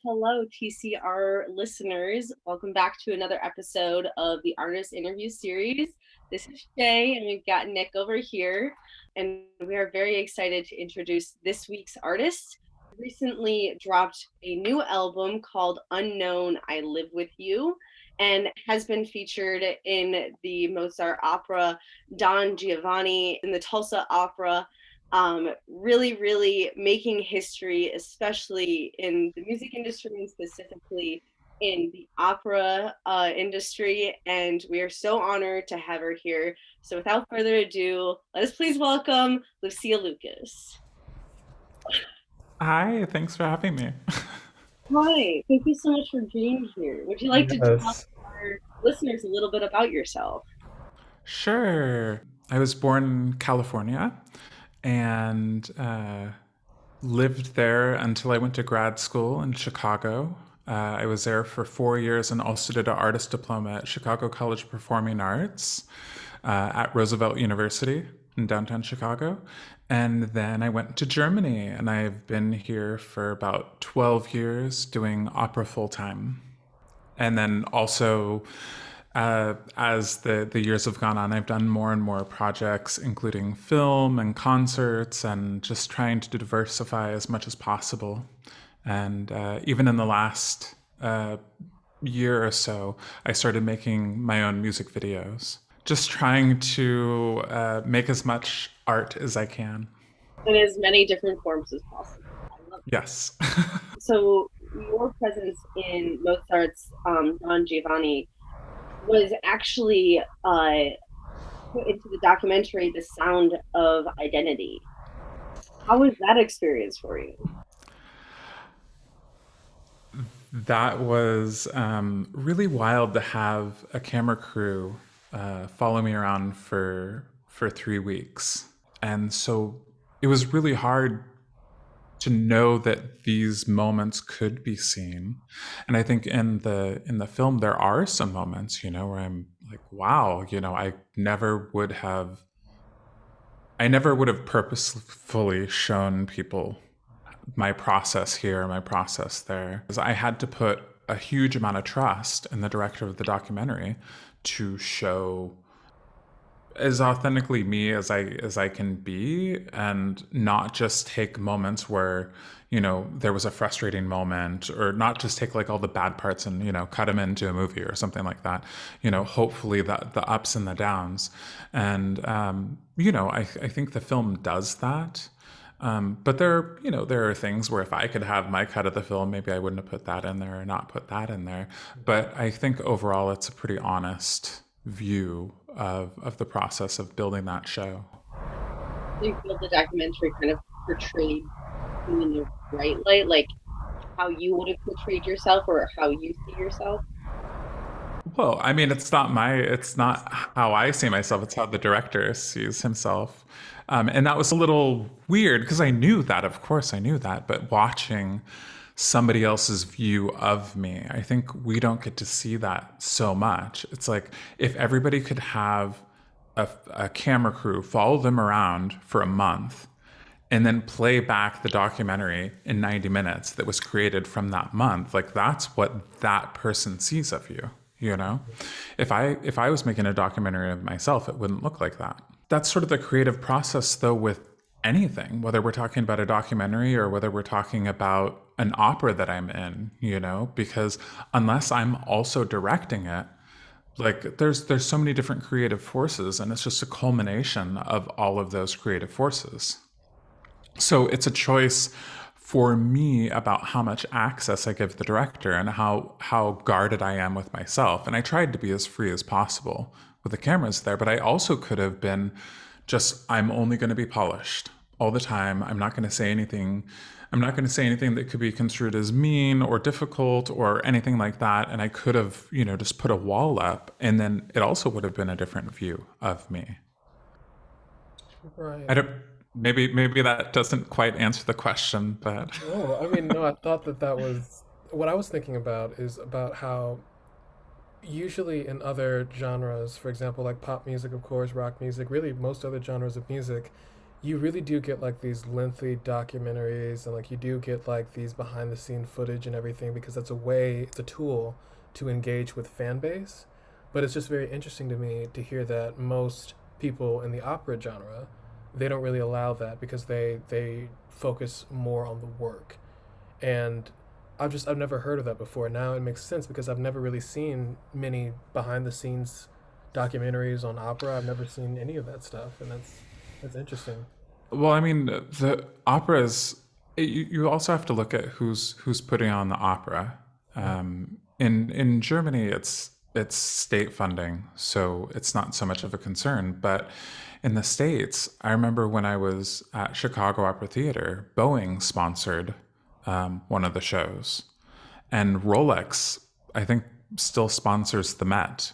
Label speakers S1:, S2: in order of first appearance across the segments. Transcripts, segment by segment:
S1: Hello, TCR listeners. Welcome back to another episode of the Artist Interview Series. This is Shay, and we've got Nick over here, and we are very excited to introduce this week's artist. Recently dropped a new album called Unknown I Live With You, and has been featured in the Mozart opera Don Giovanni, in the Tulsa opera, really making history, especially in the music industry and specifically in the opera industry. And we are so honored to have her here. So without further ado, let us please welcome Lucia Lucas.
S2: Hi, thanks for having me.
S1: Hi, thank you so much for being here. Would you like to tell
S2: Yes.
S1: our listeners a little bit about yourself?
S2: Sure. I was born in California and lived there until I went to grad school in Chicago. I was there for 4 years and also did an artist diploma at Chicago College of Performing Arts at Roosevelt University in downtown Chicago. And then I went to Germany and I've been here for about 12 years doing opera full time. And then also, as the years have gone on, I've done more and more projects, including film and concerts, and just trying to diversify as much as possible. And even in the last year or so, I started making my own music videos, just trying to make as much art as I can.
S1: In as many different forms as possible. I love it.
S2: Yes.
S1: So your presence in Mozart's Don Giovanni was actually put into the documentary The Sound of Identity. How was that experience for you?
S2: That was really wild to have a camera crew follow me around for 3 weeks, and so it was really hard to know that these moments could be seen. And I think in the film there are some moments, where I'm like, wow, I never would have purposefully shown people my process here, my process there. 'Cause I had to put a huge amount of trust in the director of the documentary to show as authentically me as I can be, and not just take moments where there was a frustrating moment, or not just take like all the bad parts and cut them into a movie or something like that. Hopefully that the ups and the downs. And I think the film does that. But there are things where if I could have my cut of the film, maybe I wouldn't have put that in there or not put that in there. But I think overall it's a pretty honest view of the process of building that show.
S1: Do you feel the documentary kind of portrayed you in the right light, like how you would have portrayed yourself or how you see yourself?
S2: Well, I mean, it's not how I see myself, it's how the director sees himself. And that was a little weird because I knew that, of course, I knew that, but watching somebody else's view of me, I think we don't get to see that so much. It's like if everybody could have a camera crew follow them around for a month and then play back the documentary in 90 minutes that was created from that month, like that's what that person sees of you. you know if I was making a documentary of myself, it wouldn't look like that. That's sort of the creative process, though, with anything, whether we're talking about a documentary or whether we're talking about an opera that I'm in, because unless I'm also directing it, like there's so many different creative forces, and it's just a culmination of all of those creative forces. So it's a choice for me about how much access I give the director and how guarded I am with myself. And I tried to be as free as possible with the cameras there, but I also could have been just, I'm only going to be polished all the time. I'm not going to say anything. I'm not going to say anything that could be construed as mean or difficult or anything like that. And I could have, just put a wall up, and then it also would have been a different view of me. I
S3: Right.
S2: don't, maybe that doesn't quite answer the question, but
S3: No, I mean, no, I thought that that was what I was thinking about is about how usually in other genres, for example, like pop music, of course, rock music, really most other genres of music, you really do get like these lengthy documentaries, and like you do get like these behind the scene footage and everything, because that's a way, it's a tool to engage with fan base. But it's just very interesting to me to hear that most people in the opera genre, they don't really allow that, because they focus more on the work. And I've never heard of that before. Now it makes sense, because I've never really seen many behind the scenes documentaries on opera. I've never seen any of that stuff, and that's interesting.
S2: Well, I mean, the operas. You also have to look at who's putting on the opera. In Germany, it's state funding, so it's not so much of a concern. But in the States, I remember when I was at Chicago Opera Theater, Boeing sponsored one of the shows, and Rolex, I think, still sponsors the Met.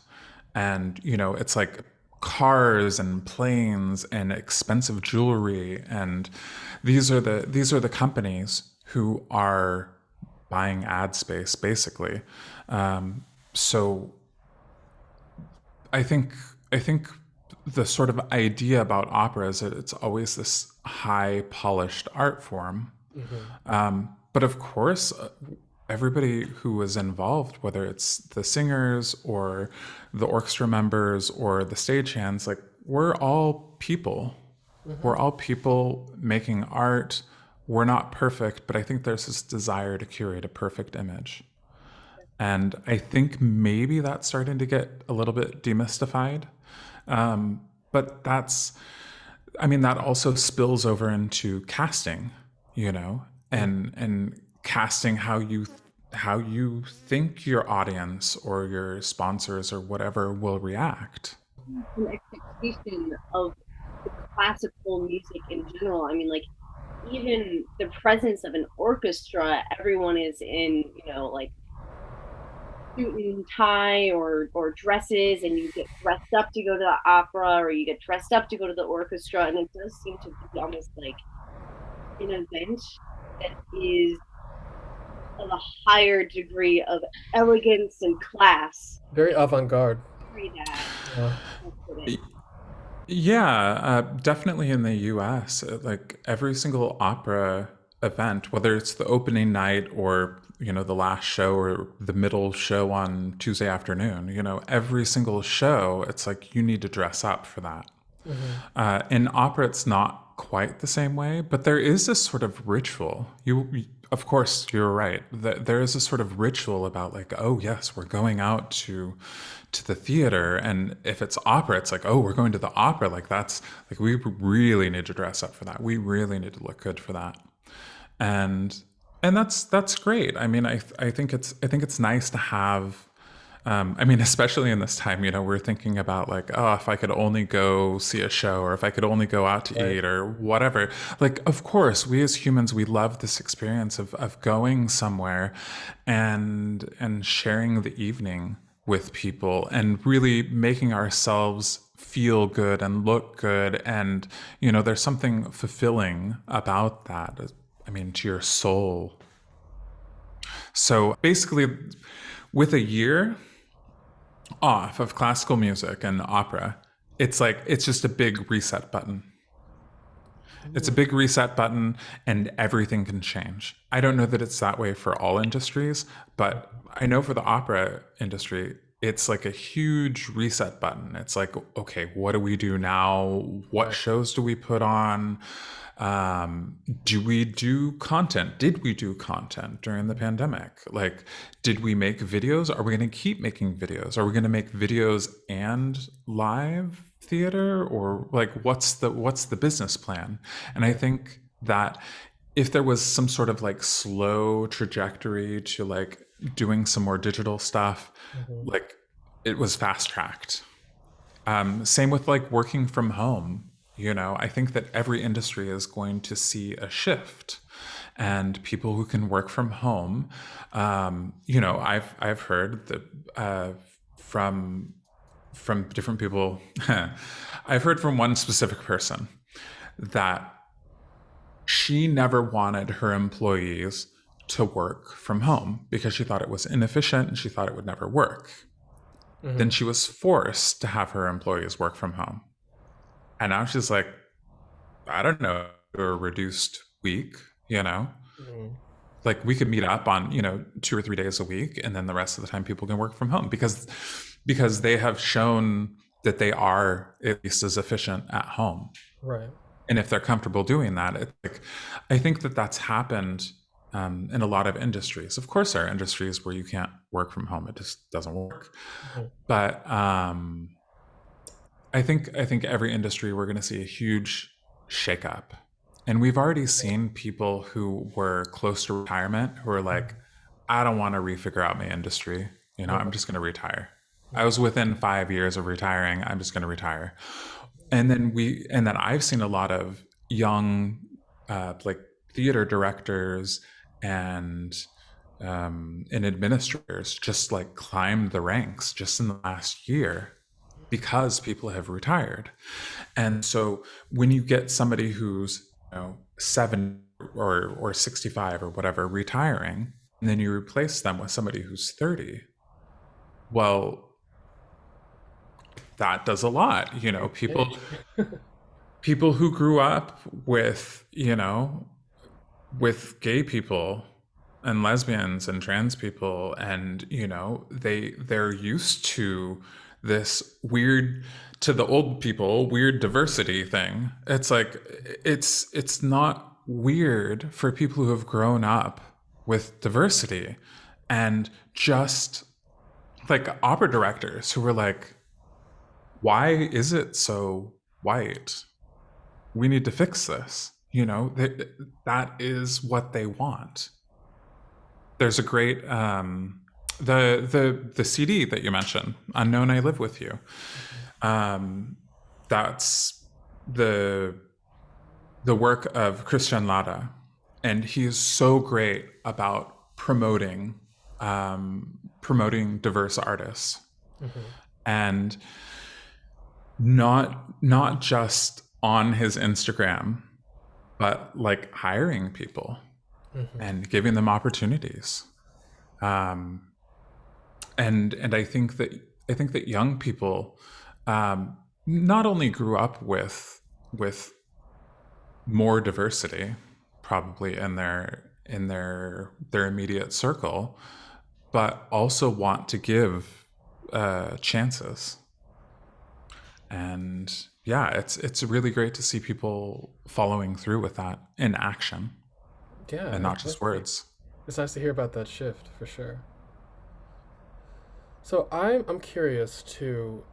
S2: And it's like cars and planes and expensive jewelry, and these are the companies who are buying ad space, basically. So I think the sort of idea about opera is that it's always this high polished art form. But of course, everybody who is involved, whether it's the singers or the orchestra members or the stagehands, like, we're all people. We're all people making art. We're not perfect, but I think there's this desire to curate a perfect image. And I think maybe that's starting to get a little bit demystified. But I mean, that also spills over into casting, and casting how you think your audience or your sponsors or whatever will react.
S1: An expectation of the classical music in general. I mean, like, even the presence of an orchestra, everyone is in, like, suit and tie or dresses, and you get dressed up to go to the opera, or you get dressed up to go to the orchestra, and it does seem to be almost like an event that is of a higher degree of elegance and class.
S3: Very avant-garde.
S1: That.
S3: Yeah.
S2: Yeah, definitely in the US, like every single opera event, whether it's the opening night or, the last show or the middle show on Tuesday afternoon, every single show, it's like you need to dress up for that. In opera, it's not quite the same way, but there is this sort of ritual. Of course, you're right. There is a sort of ritual about, like, oh yes, we're going out to the theater, and if it's opera, it's like, oh, we're going to the opera. Like, that's like, we really need to dress up for that. We really need to look good for that, and that's great. I mean, I think it's nice to have. I mean, especially in this time, we're thinking about, like, oh, if I could only go see a show, or if I could only go out to eat, or whatever. Like, of course, we as humans, we love this experience of going somewhere and sharing the evening with people and really making ourselves feel good and look good. And, there's something fulfilling about that. I mean, to your soul. So basically, with a year off of classical music and opera, it's just a big reset button. It's a big reset button, and everything can change. I don't know that it's that way for all industries, but I know for the opera industry, it's like a huge reset button. It's like, okay, what do we do now? What shows do we put on? Do we do content? Did we do content during the pandemic? Like, did we make videos? Are we going to keep making videos? Are we going to make videos and live theater, or like, what's the business plan? And I think that if there was some sort of like slow trajectory to like doing some more digital stuff, like, it was fast tracked. Same with like working from home. I think that every industry is going to see a shift, and people who can work from home. I've heard that from different people. I've heard from one specific person that she never wanted her employees to work from home because she thought it was inefficient and she thought it would never work. Then she was forced to have her employees work from home. And now she's like, I don't know, a reduced week,
S3: Mm.
S2: like we could meet up on 2 or 3 days a week, and then the rest of the time people can work from home because they have shown that they are at least as efficient at home.
S3: Right.
S2: And if they're comfortable doing that, it's like, I think that that's happened in a lot of industries. Of course, there are industries where you can't work from home; it just doesn't work.
S3: Mhm.
S2: But I think every industry we're going to see a huge shakeup, and we've already seen people who were close to retirement who are like, I don't want to refigure out my industry. I'm
S3: Right.
S2: just going to retire. I was within 5 years of retiring. I'm just going to retire. And then I've seen a lot of young, like theater directors and administrators just like climb the ranks just in the last year because people have retired. And so when you get somebody who's 7 or 65 or whatever retiring, and then you replace them with somebody who's 30, well, that does a lot. People who grew up with gay people and lesbians and trans people, and they're used to this weird, to the old people, weird diversity thing. It's like it's not weird for people who have grown up with diversity, and just like opera directors who were like, why is it so white? We need to fix this. That is what they want. There's a great the CD that you mentioned, Unknown I Live With You. That's the work of Christian Lara, and he is so great about promoting diverse artists, and not just on his Instagram, but like hiring people and giving them opportunities. And I think that young people not only grew up with more diversity probably in their immediate circle, but also want to give chances. And yeah, it's really great to see people following through with that in action
S3: Yeah,
S2: and not just
S3: exactly.
S2: words.
S3: It's nice to hear about that shift for sure. So I'm curious to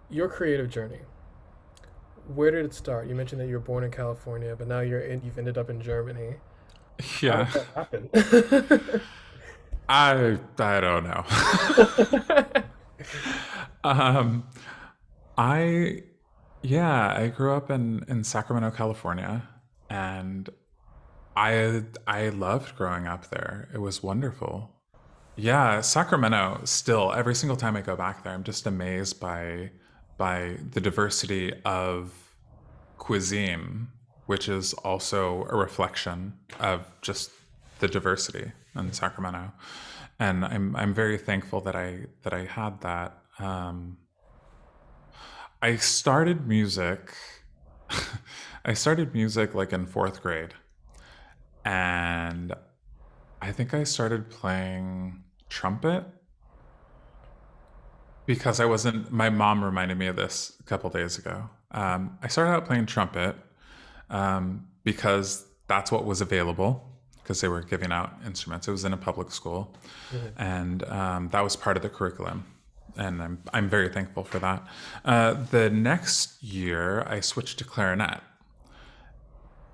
S3: your creative journey. Where did it start? You mentioned that you were born in California, but now you've ended up in Germany. How
S2: Yeah.
S3: did that happen?
S2: I don't know. um I yeah, I grew up in Sacramento, California, and I loved growing up there. It was wonderful. Yeah, Sacramento, still every single time I go back there, I'm just amazed by the diversity of cuisine, which is also a reflection of just the diversity in Sacramento. And I'm very thankful that I had that. I started music. I started music like in fourth grade, and I think I started playing trumpet because I wasn't. My mom reminded me of this a couple days ago. I started out playing trumpet because that's what was available because they were giving out instruments. It was in a public school,
S3: Mhm.
S2: and that was part of the curriculum. And I'm very thankful for that. The next year, I switched to clarinet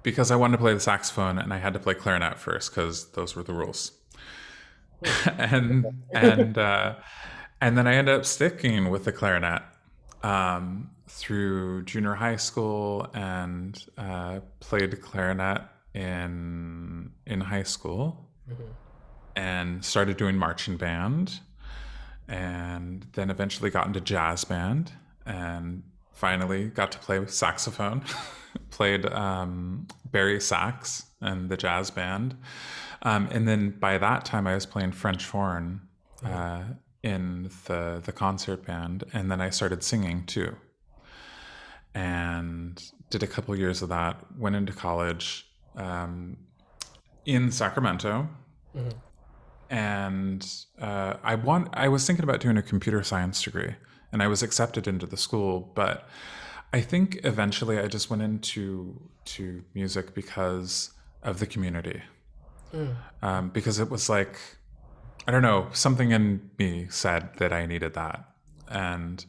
S2: because I wanted to play the saxophone, and I had to play clarinet first because those were the rules. and and uh, and then I ended up sticking with the clarinet through junior high school, and played clarinet in high school,
S3: Mhm.
S2: and started doing marching band, and then eventually got into jazz band, and finally got to play saxophone. Played Barry sax and the jazz band, and then by that time I was playing French horn in the concert band, and then I started singing too. and did a couple years of that. Went into college in Sacramento, and I was thinking about doing a computer science degree, and I was accepted into the school, but I think eventually I just went into music because of the community, because it was like, I don't know, something in me said that I needed that. And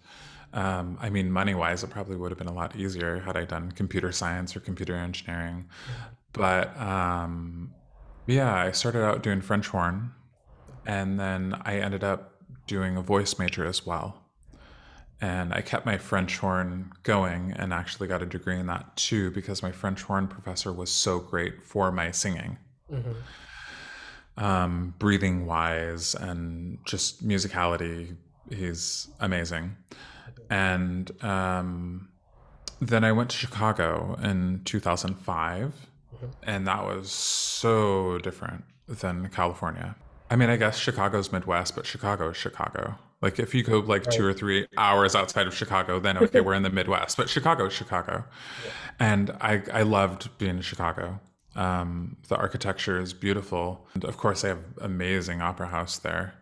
S2: I mean, money wise, it probably would have been a lot easier had I done computer science or computer engineering. But yeah, I started out doing French horn, and then I ended up doing a voice major as well. And I kept my French horn going and actually got a degree in that too, because my French horn professor was so great for my singing. Breathing wise and just musicality, he's amazing. And then I went to Chicago in 2005, and that was so different than California. I mean, I guess Chicago's Midwest, but Chicago is Chicago. Like, if you go like 2 or 3 hours outside of Chicago, then okay, we're in the Midwest. But Chicago is Chicago. And I loved being in Chicago. The architecture is beautiful. And of course, they have amazing opera house there.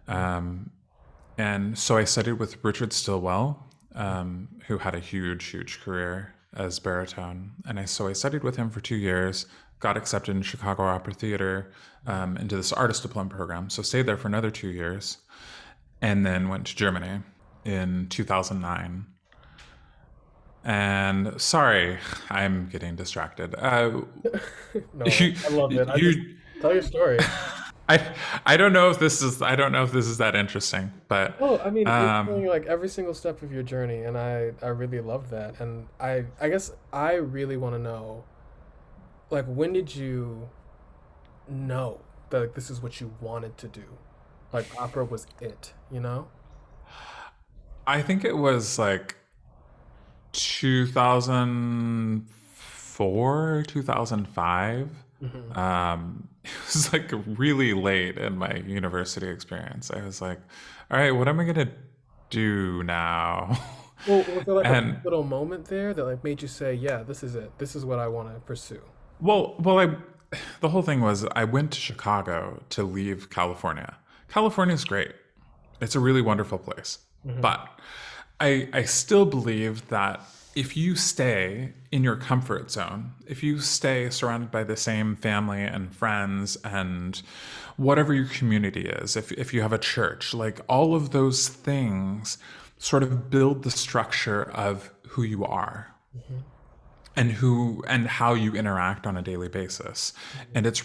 S2: And so I studied with Richard Stilwell, who had a huge career as baritone. And so I studied with him for 2 years, got accepted in Chicago Opera Theater into this artist diploma program. So stayed there for another 2 years, and then went to Germany in 2009. And sorry, I'm getting distracted.
S3: No, I love it. Tell your story.
S2: I don't know if this is that interesting, but
S3: Oh, I mean, you're telling like every single step of your journey, and I really love that. And I guess I really want to know, like, when did you know that like, this is what you wanted to do? Like, opera was it, you know?
S2: I think it was like 2004, 2005. It was like really late in my university experience. I was like, all right, what am I gonna do now?
S3: Well, was there like a
S2: And
S3: little moment there that like made you say, yeah, this is it. This is what I want to pursue?
S2: the whole thing was I went to Chicago to leave California. California's great. It's a really wonderful place. But I still believe that if you stay in your comfort zone, if you stay surrounded by the same family and friends and whatever your community is, if you have a church, like all of those things sort of build the structure of who you are and how you interact on a daily basis. And it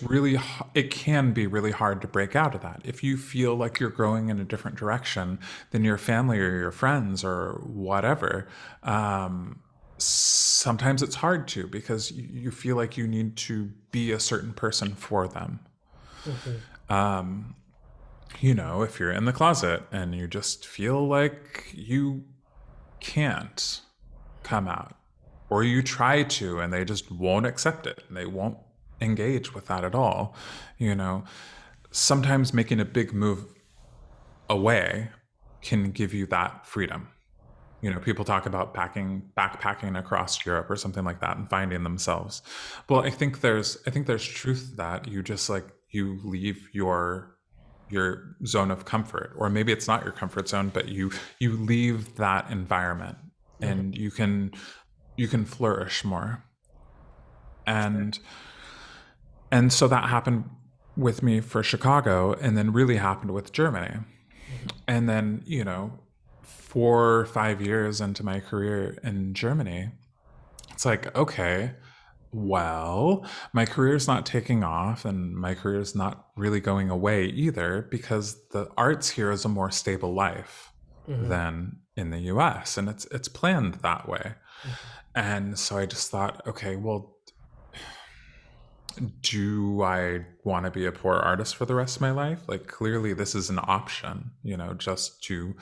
S2: can be really hard to break out of that. If you feel like you're growing in a different direction than your family or your friends or whatever, sometimes it's hard to, because you feel like you need to be a certain person for them. If you're in the closet and you just feel like you can't come out, or you try to and they just won't accept it and they won't engage with that at all, sometimes making a big move away can give you that freedom. People talk about backpacking across Europe or something like that and finding themselves. Well, I think there's truth to that. You just you leave your zone of comfort, or maybe it's not your comfort zone, but you leave that environment and you can flourish more. And so that happened with me for Chicago, and then really happened with Germany. And then, 4 or 5 years into my career in Germany, it's like, okay, well, my career's not taking off and my career's not really going away either, because the arts here is a more stable life than in the US, and it's planned that way. And so I just thought, okay, well, do I want to be a poor artist for the rest of my life? Like, clearly this is an option, just to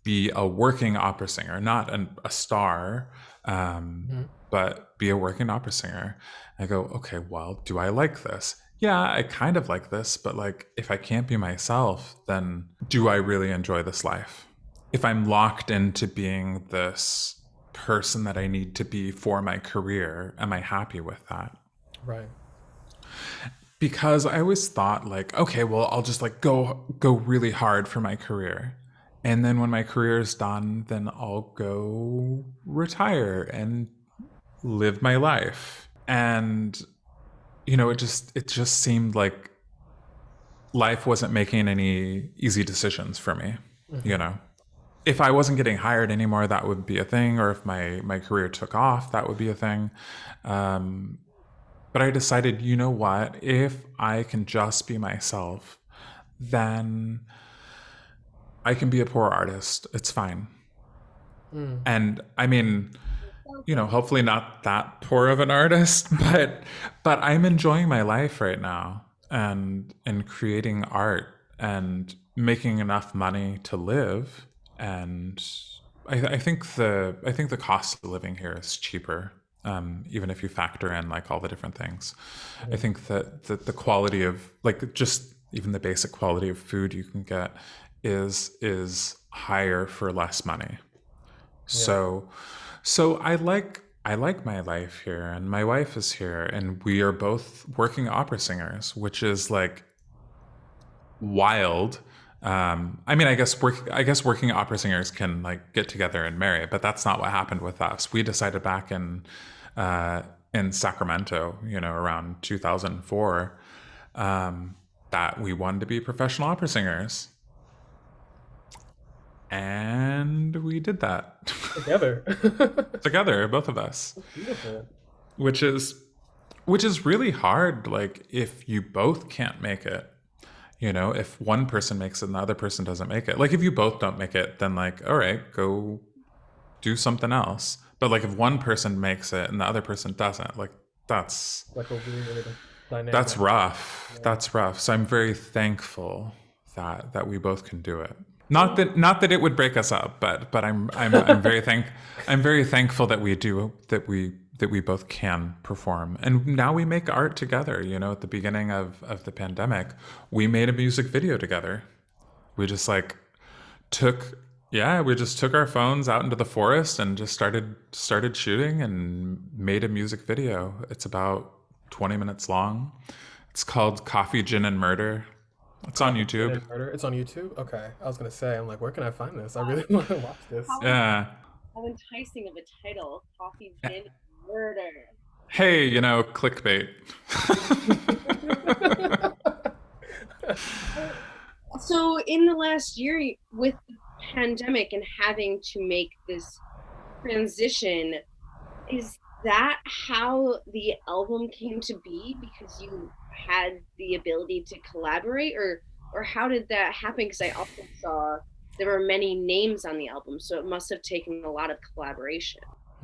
S2: be a working opera singer, not a star, but be a working opera singer. I go, okay, well, do I like this? Yeah, I kind of like this, but if I can't be myself, then do I really enjoy this life? If I'm locked into being this person that I need to be for my career? Am I happy with that?
S3: Right.
S2: Because I always thought like, okay, well, I'll just like go really hard for my career. And then when my career is done, then I'll go retire and live my life. And it just seemed like life wasn't making any easy decisions for me, you know. If I wasn't getting hired anymore, that would be a thing, or if my career took off, that would be a thing. But I decided, you know what? If I can just be myself, then I can be a poor artist. It's fine. And I mean, hopefully not that poor of an artist, but I'm enjoying my life right now and creating art and making enough money to live. And I think the cost of living here is cheaper, even if you factor in like all the different things. I think that the quality of like just even the basic quality of food you can get is higher for less money. So I like my life here, and my wife is here, and we are both working opera singers, which is like wild. I mean, I guess working opera singers can like get together and marry, but that's not what happened with us. We decided back in Sacramento, around 2004, that we wanted to be professional opera singers, and we did that
S3: Together.
S2: together, both of us,
S3: Beautiful.
S2: which is really hard. Like if you both can't make it, if one person makes it and the other person doesn't make it. Like if you both don't make it, then like, all right, go do something else. But like if one person makes it and the other person doesn't, like that's
S3: Like a weird dynamic.
S2: that's rough. That's rough. So I'm very thankful that we both can do it. Not that it would break us up, but I'm very thankful that we both can perform. And now we make art together. At the beginning of the pandemic, we made a music video together. We just like we just took our phones out into the forest and just started shooting and made a music video. It's about 20 minutes long. It's called Coffee, Gin, and Murder. It's on YouTube.
S3: Murder. It's on YouTube? Okay. I was going to say, I'm like, where can I find this? I really want to watch this.
S2: Yeah.
S1: How enticing of a title, Coffee, Gin, Murder.
S2: Hey, clickbait.
S1: So in the last year with the pandemic and having to make this transition, is that how the album came to be, because you had the ability to collaborate, or how did that happen? Because I also saw there were many names on the album, so it must have taken a lot of collaboration.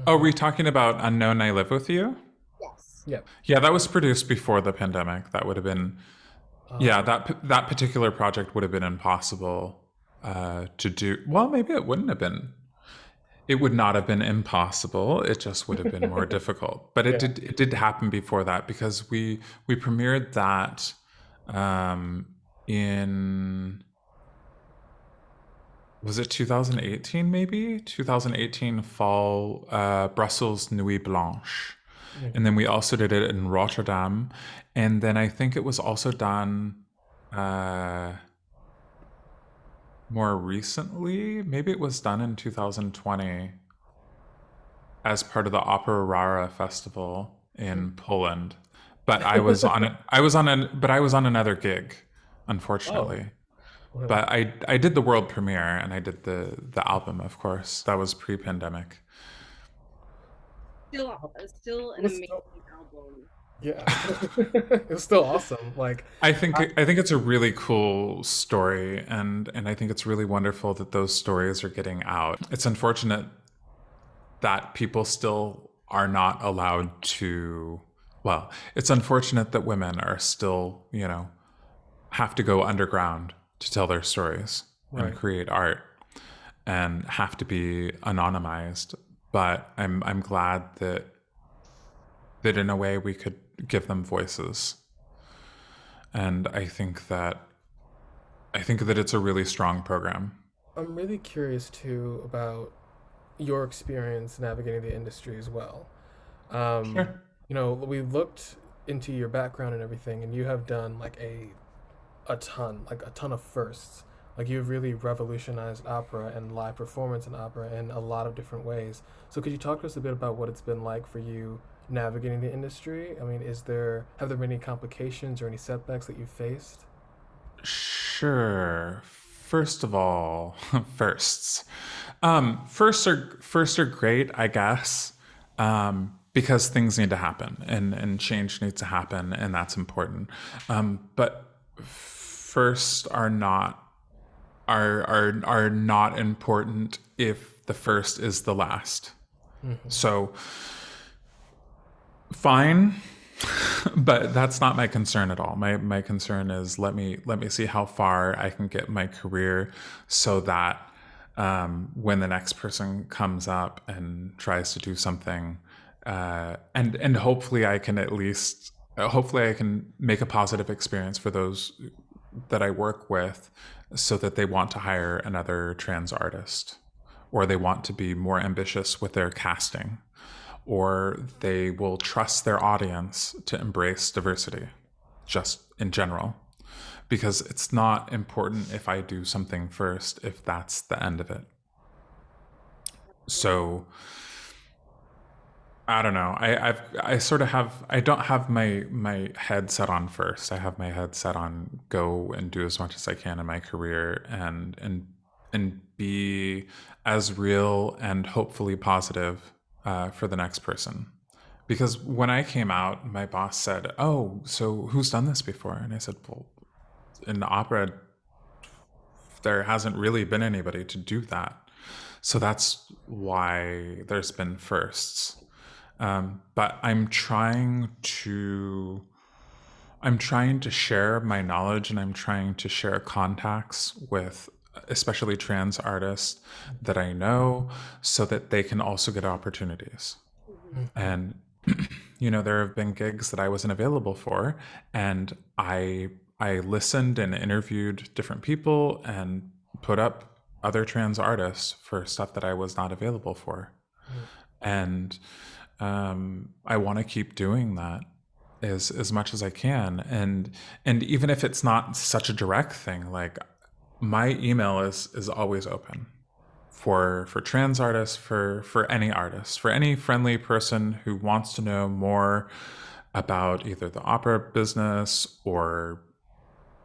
S2: Oh, are we talking about Unknown I Live With You?
S1: Yes.
S2: Yeah, that was produced before the pandemic. That would have been that particular project would have been impossible to do. Well, maybe it wouldn't have been. It would not have been impossible. It just would have been more difficult. But it did happen before that, because we premiered that in, was it 2018 maybe? 2018 fall, Brussels Nuit Blanche. And then we also did it in Rotterdam. And then I think it was also done more recently. Maybe it was done in 2020 as part of the Opera Rara Festival in Poland. But I was on it. I was on another gig, unfortunately.
S3: Oh.
S2: But I did the world premiere, and I did the album, of course. That was pre-pandemic.
S1: Still an amazing album.
S3: Yeah. It's still awesome. Like
S2: I think it's a really cool story, and I think it's really wonderful that those stories are getting out. It's unfortunate that people still are not allowed to, well, it's unfortunate that women are still, have to go underground to tell their stories and create art and have to be anonymized. But I'm glad that in a way we could give them voices. And I think that it's a really strong program.
S3: I'm really curious too about your experience navigating the industry as well. Um,
S2: Sure.
S3: we looked into your background and everything, and you have done like a ton of firsts. Like you've really revolutionized opera and live performance in opera in a lot of different ways. So could you talk to us a bit about what it's been like for you navigating the industry? I mean, have there been any complications or any setbacks that you faced?
S2: Sure. First of all, firsts. Firsts are great, I guess, because things need to happen and change needs to happen, and that's important. But first are not important if the first is the last. So fine, but that's not my concern at all. My concern is let me see how far I can get my career, so that when the next person comes up and tries to do something, and hopefully I can at least hopefully I can make a positive experience for those that I work with, so that they want to hire another trans artist, or they want to be more ambitious with their casting, or they will trust their audience to embrace diversity just in general. Because it's not important if I do something first, if that's the end of it. So I don't know. I don't have my head set on first. I have my head set on go and do as much as I can in my career, and be as real and hopefully positive for the next person. Because when I came out, my boss said, "Oh, so who's done this before?" And I said, "Well, in opera, there hasn't really been anybody to do that." So that's why there's been firsts. But I'm trying to share my knowledge, and I'm trying to share contacts with especially trans artists that I know, so that they can also get opportunities. And there have been gigs that I wasn't available for, and I listened and interviewed different people and put up other trans artists for stuff that I was not available for. And I want to keep doing that as much as I can. And even if it's not such a direct thing, like my email is always open for trans artists, for any artist, for any friendly person who wants to know more about either the opera business or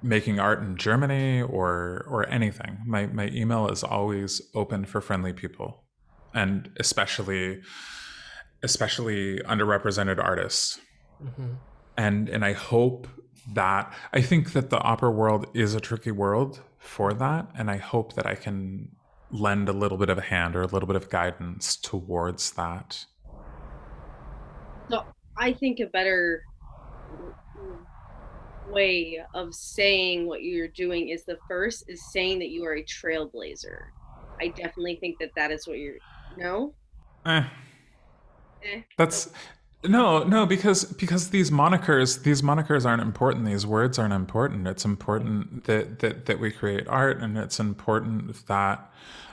S2: making art in Germany or anything. My email is always open for friendly people, and especially underrepresented artists. And I hope that I think that the opera world is a tricky world for that, and I hope that I can lend a little bit of a hand or a little bit of guidance towards that.
S1: So I think a better way of saying what you're doing is saying that you are a trailblazer. I definitely think that is what you're. No.
S2: Eh, that's no, because these monikers aren't important. These words aren't important. It's important that we create art, and it's important that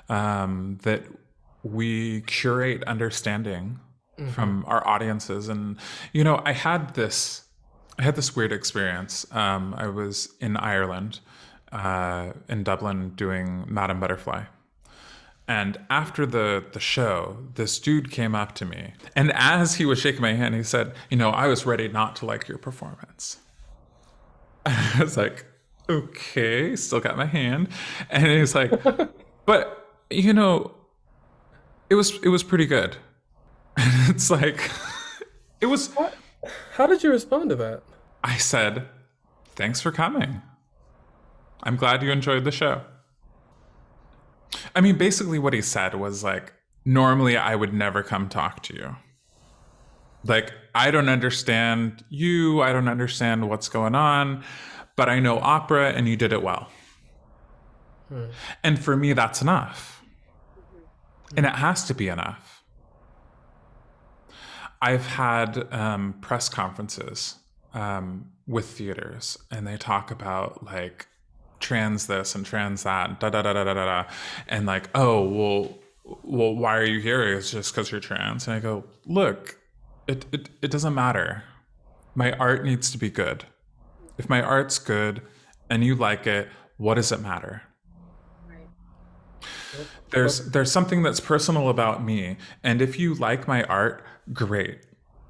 S2: that we curate understanding from our audiences. And I had this weird experience. I was in Ireland, in Dublin, doing Madame Butterfly. And after the show, this dude came up to me. And as he was shaking my hand, he said, "I was ready not to like your performance." I was like, okay, still got my hand. And he's like, "But, it was pretty good." And it's like, it was.
S3: How did you respond to that?
S2: I said, "Thanks for coming. I'm glad you enjoyed the show." I mean, basically what he said was like, normally I would never come talk to you. Like, I don't understand you. I don't understand what's going on, but I know opera and you did it well. And for me, that's enough. And it has to be enough. I've had press conferences with theaters, and they talk about like trans this and trans that, da da da da da da, and like, oh well, well, why are you here? It's just because you're trans. And I go, look, it doesn't matter. My art needs to be good. If my art's good and you like it, what does it matter?
S1: Right.
S2: There's something that's personal about me, and if you like my art, great.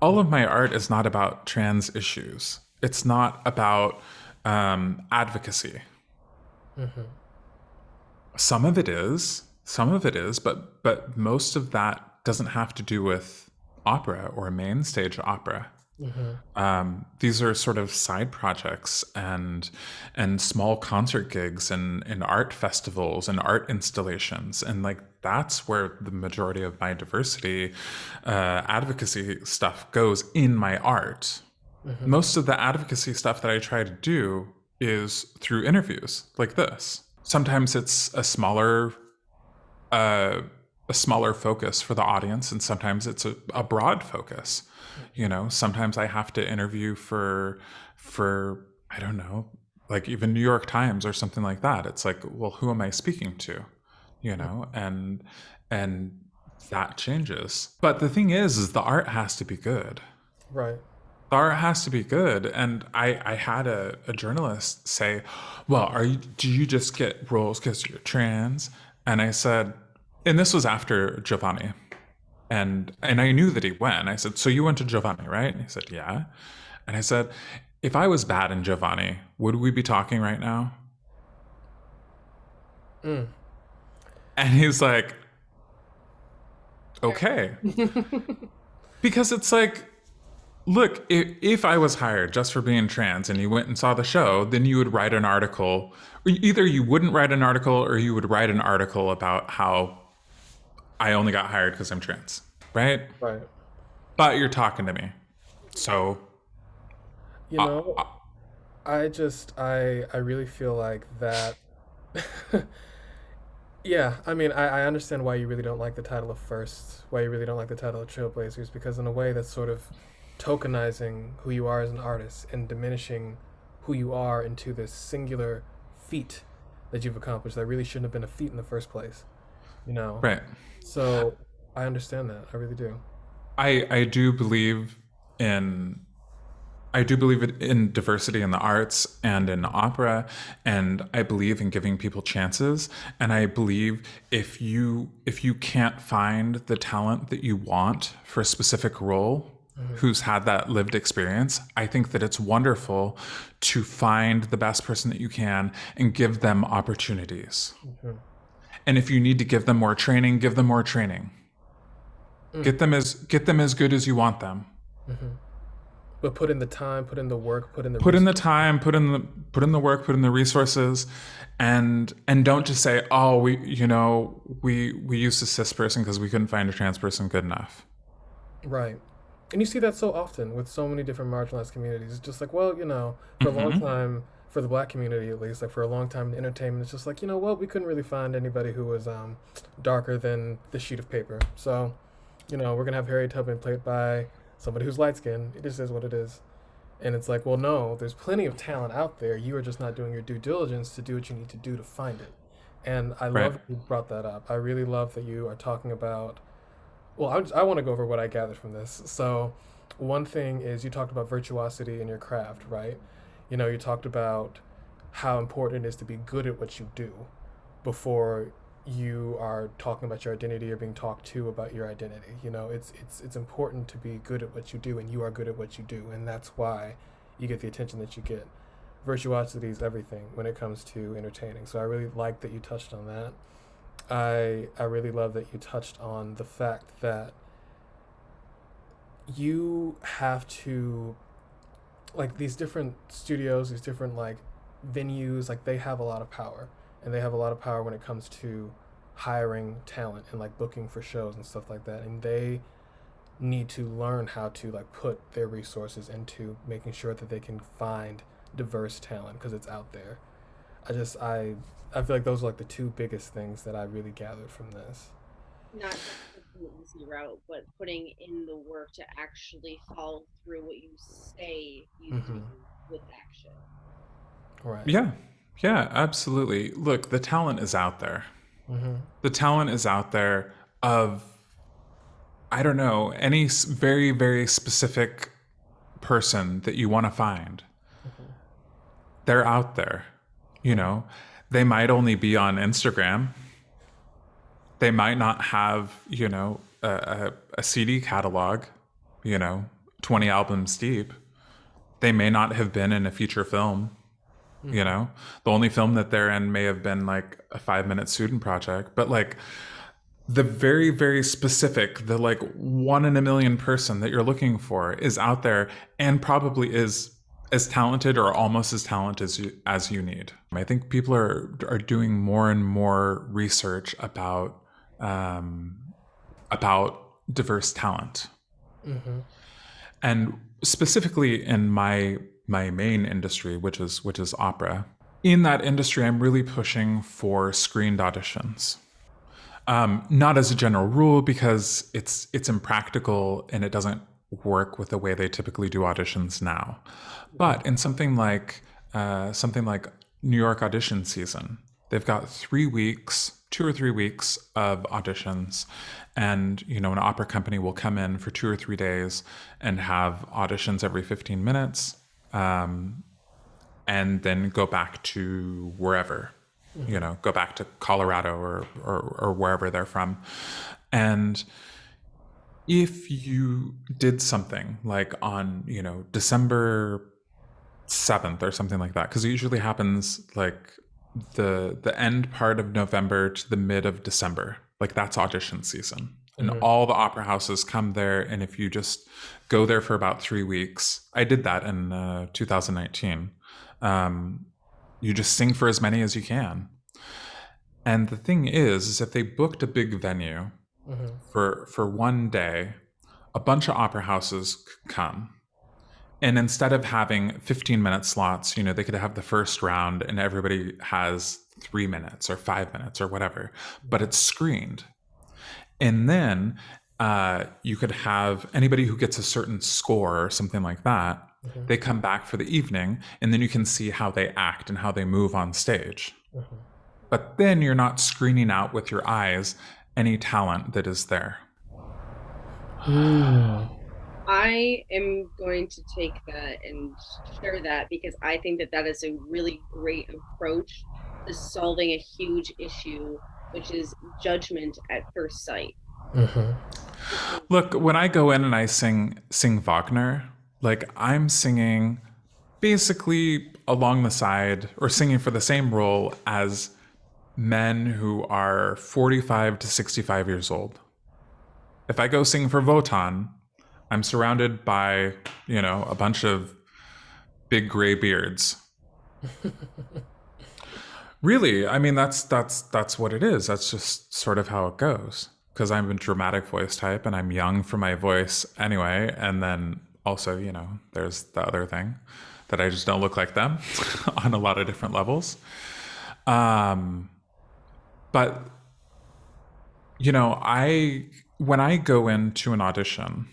S2: All of my art is not about trans issues. It's not about advocacy. Some of it is, but most of that doesn't have to do with opera or main stage opera. These are sort of side projects and small concert gigs and art festivals and art installations, and like that's where the majority of my diversity advocacy stuff goes in my art. Most of the advocacy stuff that I try to do is through interviews like this. Sometimes it's uh, a smaller focus for the audience, and sometimes it's a broad focus. You know, sometimes I have to interview for I don't know, like even New York Times or something like that. It's like, well, who am I speaking to? You know, and that changes. But the thing is the art has to be good.
S3: Right.
S2: The art has to be good. And I had a journalist say, well, do you just get roles because you're trans? And I said, and this was after Giovanni. And I knew that he went. I said, so you went to Giovanni, right? And he said, yeah. And I said, if I was bad in Giovanni, would we be talking right now? And he's like, okay. Because it's like, look, if I was hired just for being trans and you went and saw the show, then you would write an article. Either you wouldn't write an article or you would write an article about how I only got hired because I'm trans, right?
S3: Right.
S2: But you're talking to me. So,
S3: You know, I really feel like that. Yeah, I mean, I understand why you really don't like the title of First, why you really don't like the title of Trailblazers, because in a way that's sort of tokenizing who you are as an artist and diminishing who you are into this singular feat that you've accomplished that really shouldn't have been a feat in the first place, you know?
S2: right.
S3: So I understand that. I really do.
S2: I do believe in in diversity in the arts and in opera, and I believe in giving people chances. And I believe if you can't find the talent that you want for a specific role, who's had that lived experience, I think that it's wonderful to find the best person that you can and give them opportunities. And if you need to give them more training, give them more training. Get them as good as you want them.
S3: But put in the time, put in the work, put in the
S2: Put in the time, put in the work, put in the resources, and don't just say, oh, we used a cis person because we couldn't find a trans person good enough.
S3: Right. And you see that so often with so many different marginalized communities. It's just like, well, for a long time, for the Black community at least, like for a long time in entertainment, it's just like, well, we couldn't really find anybody who was darker than the sheet of paper. So, we're going to have Harriet Tubman played by somebody who's light-skinned. It just is what it is. And it's like, well, no, there's plenty of talent out there. You are just not doing your due diligence to do what you need to do to find it. And I love that you brought that up. I really love that you are talking about, well, I want to go over what I gathered from this. So one thing is you talked about virtuosity in your craft, right? You talked about how important it is to be good at what you do before you are talking about your identity or being talked to about your identity. It's important to be good at what you do, and you are good at what you do, and that's why you get the attention that you get. Virtuosity is everything when it comes to entertaining. So I really like that you touched on that. I really love that you touched on the fact that you have to, like, these different studios, these different like venues, like they have a lot of power, and they have a lot of power when it comes to hiring talent and like booking for shows and stuff like that, and they need to learn how to like put their resources into making sure that they can find diverse talent because it's out there. I feel like those are like the two biggest things that I really gathered from this.
S1: Not just the easy route, but putting in the work to actually follow through what you say you do with action.
S3: Right.
S2: Yeah, absolutely. Look, the talent is out there. The talent is out there. of, I don't know, any very, very specific person that you want to find. They're out there, you know. They might only be on Instagram. They might not have, you know, a CD catalog, you know, 20 albums deep. They may not have been in a feature film, you know. The only film that they're in may have been like a 5-minute student project, but like the very, very specific, the like 1 in a million person that you're looking for is out there, and probably is as talented or almost as talented as you need. I think people are doing more and more research about diverse talent, and specifically in my main industry, which is opera. In that industry, I'm really pushing for screened auditions. Not as a general rule, because it's impractical and it doesn't work with the way they typically do auditions now. But in something like New York audition season, they've got 3 weeks, 2 or 3 weeks of auditions, and you know, an opera company will come in for 2 or 3 days and have auditions every 15 minutes, and then go back to wherever. You know, go back to Colorado or wherever they're from. And if you did something like on, you know, December 7th or something like that, because it usually happens like the end part of November to the mid of December, like that's audition season. And all the opera houses come there, and if you just go there for about 3 weeks, I did that in 2019. You just sing for as many as you can. And the thing is if they booked a big venue for 1 day, a bunch of opera houses could come. And instead of having 15-minute slots, you know, they could have the first round and everybody has 3 minutes or 5 minutes or whatever, but it's screened. And then you could have anybody who gets a certain score or something like that. They come back for the evening, and then you can see how they act and how they move on stage. But then you're not screening out with your eyes any talent that is there.
S1: I am going to take that and share that, because I think that that is a really great approach to solving a huge issue, which is judgment at first sight.
S2: Look, when I go in and I sing Wagner, like I'm singing basically along the side or singing for the same role as men who are 45 to 65 years old. If I go sing for Wotan, I'm surrounded by, you know, a bunch of big gray beards. Really, I mean, that's what it is. That's just sort of how it goes. Because I'm a dramatic voice type and I'm young for my voice anyway. And then also, you know, there's the other thing that I just don't look like them on a lot of different levels. But, you know, when I go into an audition,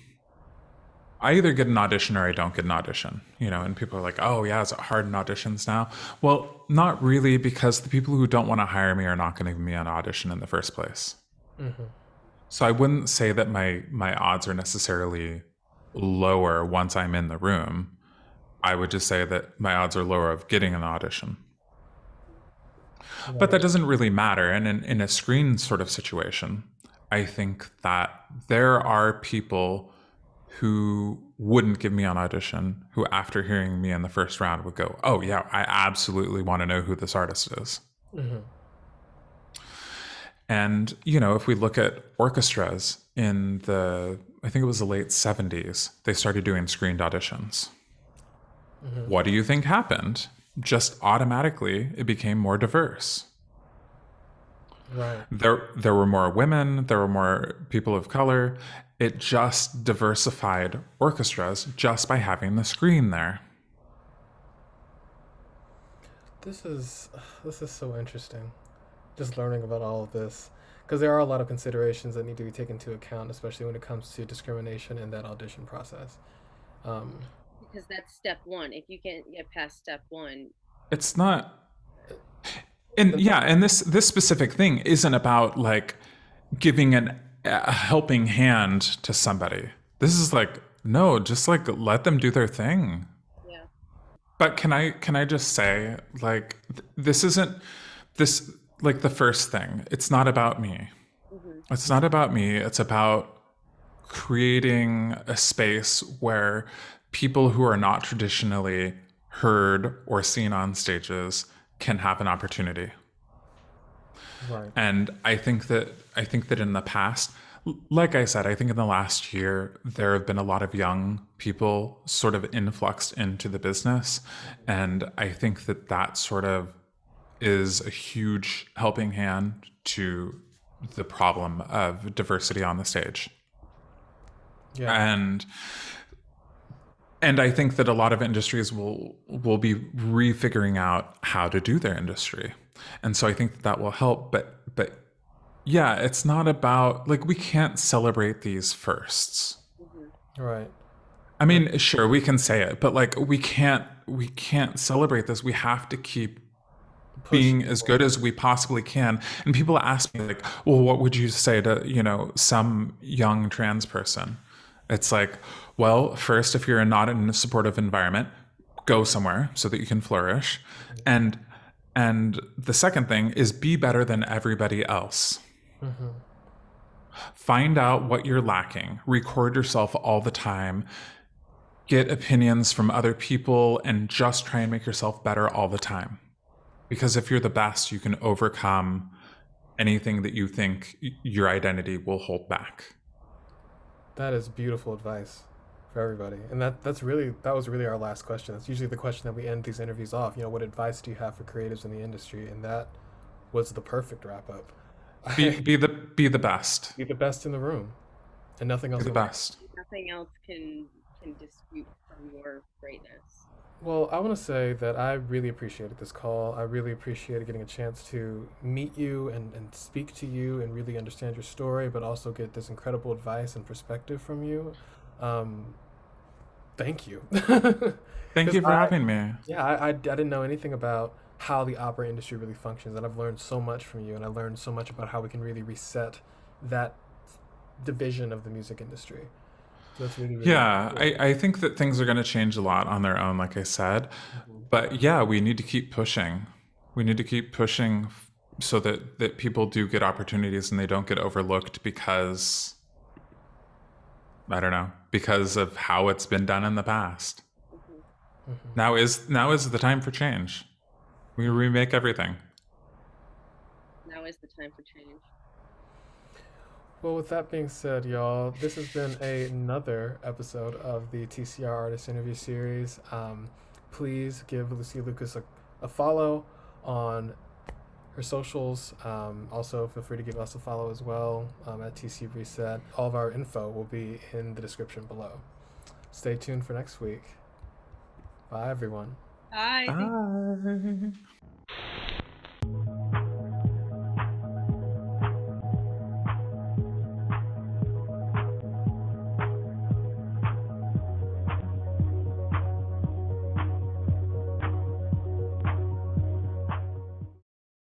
S2: I either get an audition or I don't get an audition, you know, and people are like, oh yeah, is it hard in auditions now? Well, not really, because the people who don't want to hire me are not going to give me an audition in the first place. So I wouldn't say that my odds are necessarily lower once I'm in the room. I would just say that my odds are lower of getting an audition. But that doesn't really matter. And in a screen sort of situation, I think that there are people who wouldn't give me an audition, who after hearing me in the first round would go, oh yeah, I absolutely want to know who this artist is. And, you know, if we look at orchestras in I think it was the late 70s, they started doing screened auditions. What do you think happened? Just automatically, it became more diverse.
S3: Right.
S2: There were more women, there were more people of color. It just diversified orchestras just by having the screen there.
S3: This is so interesting. Just learning about all of this, because there are a lot of considerations that need to be taken into account, especially when it comes to discrimination in that audition process.
S1: Because that's step one. If you can't get past step one,
S2: It's not. And yeah, and this specific thing isn't about like giving a helping hand to somebody. This is like, no, just like let them do their thing.
S1: Yeah.
S2: But can I just say, like, this isn't this like the first thing. It's not about me. It's not about me. It's about creating a space where people who are not traditionally heard or seen on stages can have an opportunity.
S3: Right.
S2: And I think that in the past, like I said, I think in the last year there have been a lot of young people sort of influxed into the business, and I think that that sort of is a huge helping hand to the problem of diversity on the stage.
S3: Yeah.
S2: And I think that a lot of industries will be refiguring out how to do their industry. And so I think that will help, but yeah, it's not about like we can't celebrate these firsts.
S3: Right.
S2: I mean, sure, we can say it, but like we can't celebrate this. We have to keep being as good as we possibly can. And people ask me like, well, what would you say to, some young trans person? It's like, well, first, if you're not in a supportive environment, go somewhere so that you can flourish. And the second thing is be better than everybody else. Find out what you're lacking. Record yourself all the time. Get opinions from other people and just try and make yourself better all the time. Because if you're the best, you can overcome anything that you think your identity will hold back.
S3: That is beautiful advice for everybody. And that was really our last question. That's usually the question that we end these interviews off. What advice do you have for creatives in the industry? And that was the perfect wrap up.
S2: Be the best.
S3: Be the best in the room. And nothing else.
S2: Be the best.
S1: Nothing else can dispute from your greatness.
S3: Well, I want to say that I really appreciated this call. I really appreciated getting a chance to meet you and speak to you and really understand your story, but also get this incredible advice and perspective from you. Thank you.
S2: Thank you for having me.
S3: Yeah, I didn't know anything about how the opera industry really functions, and I've learned so much from you, and I learned so much about how we can really reset that division of the music industry. That's really, really
S2: Yeah,
S3: cool.
S2: I think that things are going to change a lot on their own, like I said. But yeah, we need to keep pushing. We need to keep pushing so that people do get opportunities and they don't get overlooked because, I don't know, because of how it's been done in the past. Now is the time for change. We remake everything.
S1: Now is the time for change.
S3: Well, with that being said, y'all, this has been another episode of the TCR Artist Interview Series. Please give Lucia Lucas a follow on her socials. Also, feel free to give us a follow as well at TC Reset. All of our info will be in the description below. Stay tuned for next week. Bye, everyone.
S1: Bye.
S2: Bye.